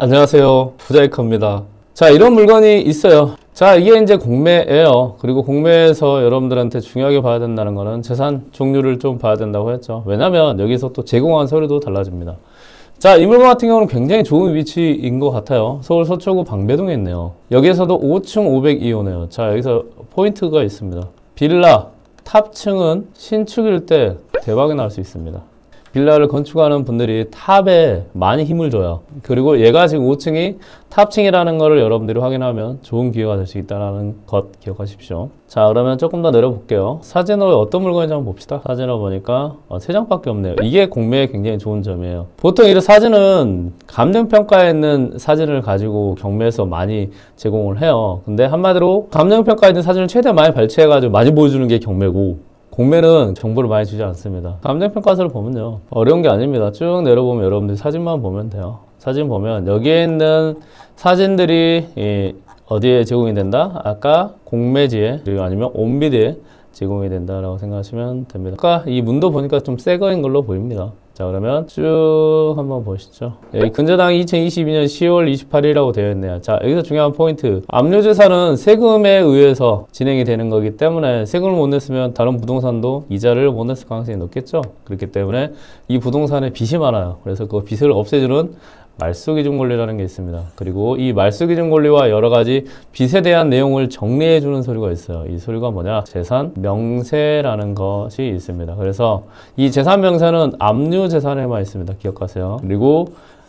안녕하세요, 부자이커입니다. 자, 이런 물건이 있어요. 자, 이게 이제 공매예요. 그리고 공매에서 여러분들한테 중요하게 봐야 된다는 거는 재산 종류를 좀 봐야 된다고 했죠. 왜냐면 여기서 또 제공한 서류도 달라집니다. 자, 이 물건 같은 경우는 굉장히 좋은 위치인 것 같아요. 서울 서초구 방배동에 있네요. 여기에서도 5층 502호네요. 자, 여기서 포인트가 있습니다. 빌라 탑층은 신축일 때 대박이 날 수 있습니다. 빌라를 건축하는 분들이 탑에 많이 힘을 줘요. 그리고 얘가 지금 5층이 탑층이라는 거를 여러분들이 확인하면 좋은 기회가 될 수 있다는 것 기억하십시오. 자, 그러면 조금 더 내려볼게요. 사진으로 어떤 물건인지 한번 봅시다. 사진으로 보니까 3장밖에 없네요. 이게 공매에 굉장히 좋은 점이에요. 보통 이런 사진은 감정평가에 있는 사진을 가지고 경매에서 많이 제공을 해요. 근데 한마디로 감정평가에 있는 사진을 최대한 많이 발췌해가지고 많이 보여주는 게 경매고, 공매는 정보를 많이 주지 않습니다. 감정평가서를 보면요, 어려운 게 아닙니다. 쭉 내려보면 여러분들 사진만 보면 돼요. 사진 보면 여기에 있는 사진들이 어디에 제공이 된다? 아까 공매지에, 그리고 아니면 온비드에 제공이 된다라고 생각하시면 됩니다. 아까 이 문도 보니까 좀 새 거인 걸로 보입니다. 자, 그러면 쭉 한번 보시죠. 여기 근저당이 2022년 10월 28일이라고 되어 있네요. 자, 여기서 중요한 포인트. 압류재산은 세금에 의해서 진행이 되는 거기 때문에 세금을 못 냈으면 다른 부동산도 이자를 못 냈을 가능성이 높겠죠. 그렇기 때문에 이 부동산에 빚이 많아요. 그래서 그 빚을 없애주는 말소기준권리라는 게 있습니다. 그리고 이 말소기준권리와 여러 가지 빚에 대한 내용을 정리해 주는 서류가 있어요. 이 서류가 뭐냐? 재산명세라는 것이 있습니다. 그래서 이 재산명세는 압류재산에만 있습니다. 기억하세요. 그리고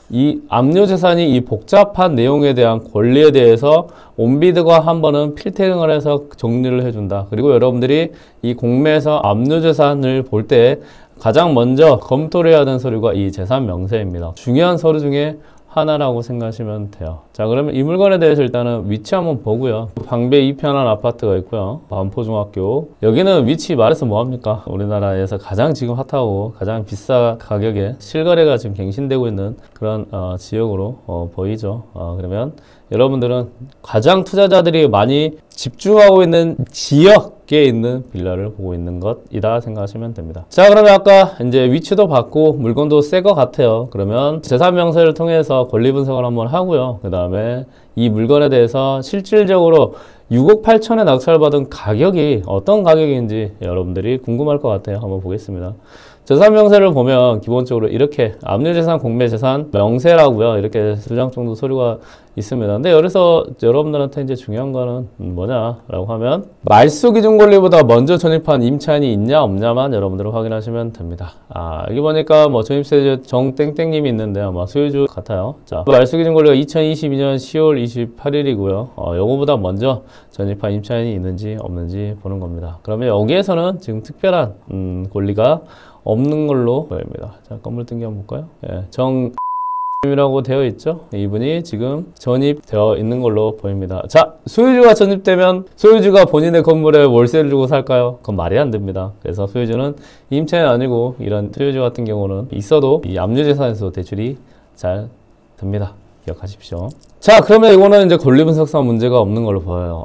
이 압류재산이 이 복잡한 내용에 대한 권리에 대해서 온비드가 한 번은 필터링을 해서 정리를 해준다. 그리고 여러분들이 이 공매에서 압류재산을 볼 때 가장 먼저 검토를 해야 되는 서류가 이 재산명세입니다. 중요한 서류 중에 하나라고 생각하시면 돼요. 자, 그러면 이 물건에 대해서 일단은 위치 한번 보고요. 방배 2편한 아파트가 있고요. 반포중학교. 여기는 위치 말해서 뭐합니까? 우리나라에서 가장 지금 핫하고 가장 비싼 가격에 실거래가 지금 갱신되고 있는 그런 지역으로 보이죠. 그러면 여러분들은 가장 투자자들이 많이 집중하고 있는 지역에 있는 빌라를 보고 있는 것이다 생각하시면 됩니다. 자, 그러면 아까 이제 위치도 봤고 물건도 새 것 같아요. 그러면 재산명세를 통해서 권리 분석을 한번 하고요. 그 다음에 이 물건에 대해서 실질적으로 6억 8천에 낙찰받은 가격이 어떤 가격인지 여러분들이 궁금할 것 같아요. 한번 보겠습니다. 재산명세를 보면 기본적으로 이렇게 압류재산, 공매재산, 명세라고요. 이렇게 2장 정도 서류가 있습니다. 근데 여기서 여러분들한테 이제 중요한 거는 뭐냐라고 하면 말소기준권리보다 먼저 전입한 임차인이 있냐 없냐만 여러분들은 확인하시면 됩니다. 여기 보니까 뭐 전입세제 정땡땡님이 있는데 아마 소유주 같아요. 자, 말소기준권리가 2022년 10월 28일이고요. 요거보다 먼저 전입한 임차인이 있는지 없는지 보는 겁니다. 그러면 여기에서는 지금 특별한 권리가 없는 걸로 보입니다. 자, 건물 등기 한번 볼까요? 예, 이라고 되어 있죠. 이분이 지금 전입되어 있는 걸로 보입니다. 자, 소유주가 전입되면 소유주가 본인의 건물에 월세를 주고 살까요? 그건 말이 안 됩니다. 그래서 소유주는 임차인 아니고 이런 소유주 같은 경우는 있어도 이 압류재산에서 대출이 잘 됩니다. 기억하십시오. 자, 그러면 이거는 이제 권리분석상 문제가 없는 걸로 보여요.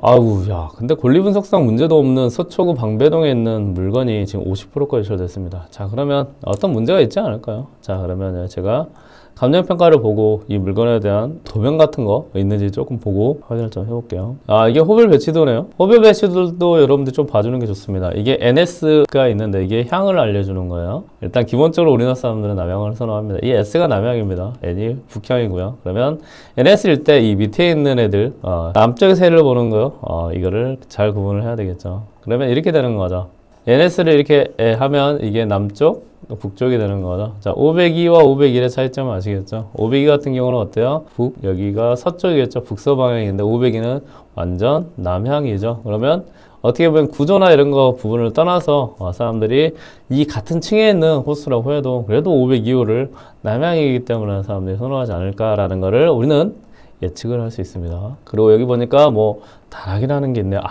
야, 근데 권리분석상 문제도 없는 서초구 방배동에 있는 물건이 지금 50%까지 유찰됐습니다. 자, 그러면 어떤 문제가 있지 않을까요? 자, 그러면 제가 감정평가를 보고 이 물건에 대한 도면 같은 거 있는지 조금 보고 확인을 좀 해볼게요. 이게 호별 배치도네요. 호별 배치도도 여러분들 좀 봐주는 게 좋습니다. 이게 NS가 있는데 이게 향을 알려주는 거예요. 일단 기본적으로 우리나라 사람들은 남향을 선호합니다. 이 S가 남향입니다. N이 북향이고요. 그러면 NS일 때 이 밑에 있는 애들 남쪽의 세를 보는 거요. 이거를 잘 구분을 해야 되겠죠. 그러면 이렇게 되는 거죠. NS를 이렇게 하면 이게 남쪽, 북쪽이 되는 거죠. 자, 502와 501의 차이점 아시겠죠? 502 같은 경우는 어때요? 여기가 서쪽이겠죠. 북서방향인데 502는 완전 남향이죠. 그러면 어떻게 보면 구조나 이런 거 부분을 떠나서 사람들이 이 같은 층에 있는 호수라고 해도 그래도 502호를 남향이기 때문에 사람들이 선호하지 않을까라는 거를 우리는 예측을 할 수 있습니다. 그리고 여기 보니까 뭐 다락이라는 게 있네요.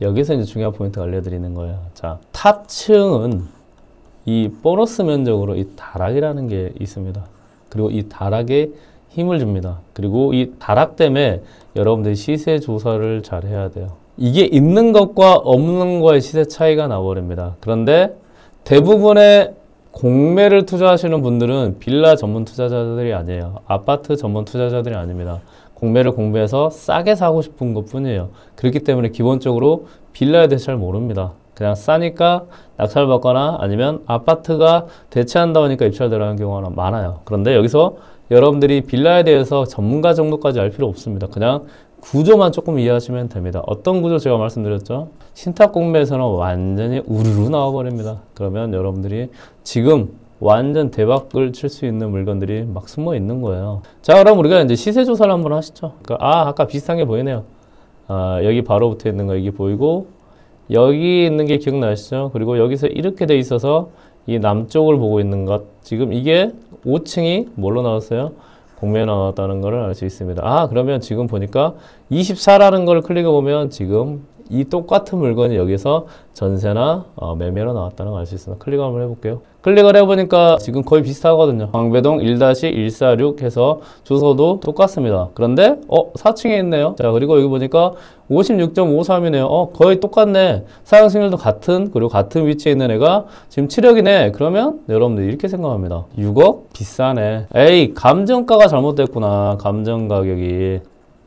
여기서 이제 중요한 포인트 알려드리는 거예요. 자, 탑층은 이 보너스 면적으로 이 다락이라는 게 있습니다. 그리고 이 다락에 힘을 줍니다. 그리고 이 다락 때문에 여러분들이 시세 조사를 잘 해야 돼요. 이게 있는 것과 없는 거의 시세 차이가 나버립니다. 그런데 대부분의 공매를 투자하시는 분들은 빌라 전문 투자자들이 아니에요. 아파트 전문 투자자들이 아닙니다. 공매를 공부해서 싸게 사고 싶은 것 뿐이에요. 그렇기 때문에 기본적으로 빌라에 대해서 잘 모릅니다. 그냥 싸니까 낙찰받거나 아니면 아파트가 대체한다 보니까 입찰 들어가는 경우가 많아요. 그런데 여기서 여러분들이 빌라에 대해서 전문가 정도까지 알 필요 없습니다. 그냥 구조만 조금 이해하시면 됩니다. 어떤 구조 제가 말씀드렸죠? 신탁 공매에서는 완전히 우르르 나와버립니다. 그러면 여러분들이 지금 완전 대박을 칠 수 있는 물건들이 막 숨어 있는 거예요. 자, 그럼 우리가 이제 시세 조사를 한번 하시죠. 아까 비슷한 게 보이네요. 여기 바로 붙어 있는 거 여기 보이고, 여기 있는 게 기억나시죠? 그리고 여기서 이렇게 돼 있어서 이 남쪽을 보고 있는 것. 지금 이게 5층이 뭘로 나왔어요? 공매에 나왔다는 걸 알 수 있습니다. 그러면 지금 보니까 24라는 걸 클릭해 보면 지금 이 똑같은 물건이 여기서 전세나 매매로 나왔다는 걸 알 수 있습니다. 클릭 한번 해볼게요. 클릭을 해보니까 지금 거의 비슷하거든요. 광배동 1-146 해서 주소도 똑같습니다. 그런데 4층에 있네요. 자, 그리고 여기 보니까 56.53이네요. 거의 똑같네. 사용 승률도 같은, 그리고 같은 위치에 있는 애가 지금 7억이네. 그러면 여러분들 이렇게 생각합니다. 6억? 비싸네. 에이, 감정가가 잘못됐구나. 감정 가격이.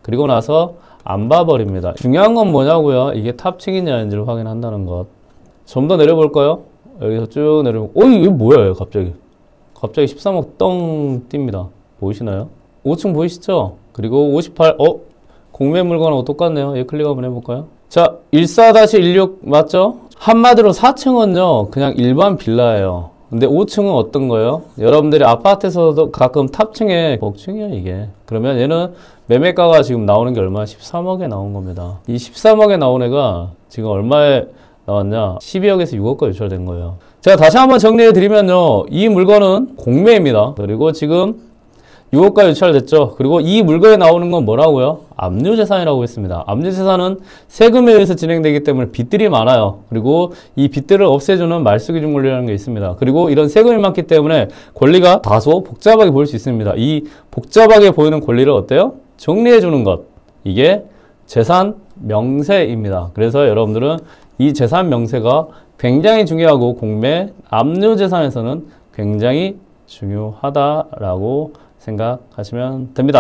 그리고 나서 안 봐버립니다. 중요한 건 뭐냐고요? 이게 탑층이냐 아닌지를 확인한다는 것. 좀 더 내려볼까요? 여기서 쭉 내려보고, 이게 뭐야, 갑자기. 갑자기 13억 떵 띱니다. 보이시나요? 5층 보이시죠? 그리고 58, 공매 물건하고 똑같네요. 얘 클릭 한번 해볼까요? 자, 14-16 맞죠? 한마디로 4층은요, 그냥 일반 빌라예요. 근데 5층은 어떤 거예요? 여러분들이 아파트에서도 가끔 탑층에 복층이야 이게. 그러면 얘는 매매가가 지금 나오는 게 얼마야? 13억에 나온 겁니다. 이 13억에 나온 애가 지금 얼마에 나왔냐? 12억에서 6억까지 유찰된 거예요. 제가 다시 한번 정리해 드리면요, 이 물건은 공매입니다. 그리고 지금 6억까지 유찰됐죠. 그리고 이 물건에 나오는 건 뭐라고요? 압류재산이라고 했습니다. 압류재산은 세금에 의해서 진행되기 때문에 빚들이 많아요. 그리고 이 빚들을 없애주는 말소기준 권리라는 게 있습니다. 그리고 이런 세금이 많기 때문에 권리가 다소 복잡하게 보일 수 있습니다. 이 복잡하게 보이는 권리를 어때요? 정리해주는 것. 이게 재산 명세입니다. 그래서 여러분들은 이 재산 명세가 굉장히 중요하고 공매 압류재산에서는 굉장히 중요하다라고 생각하시면 됩니다.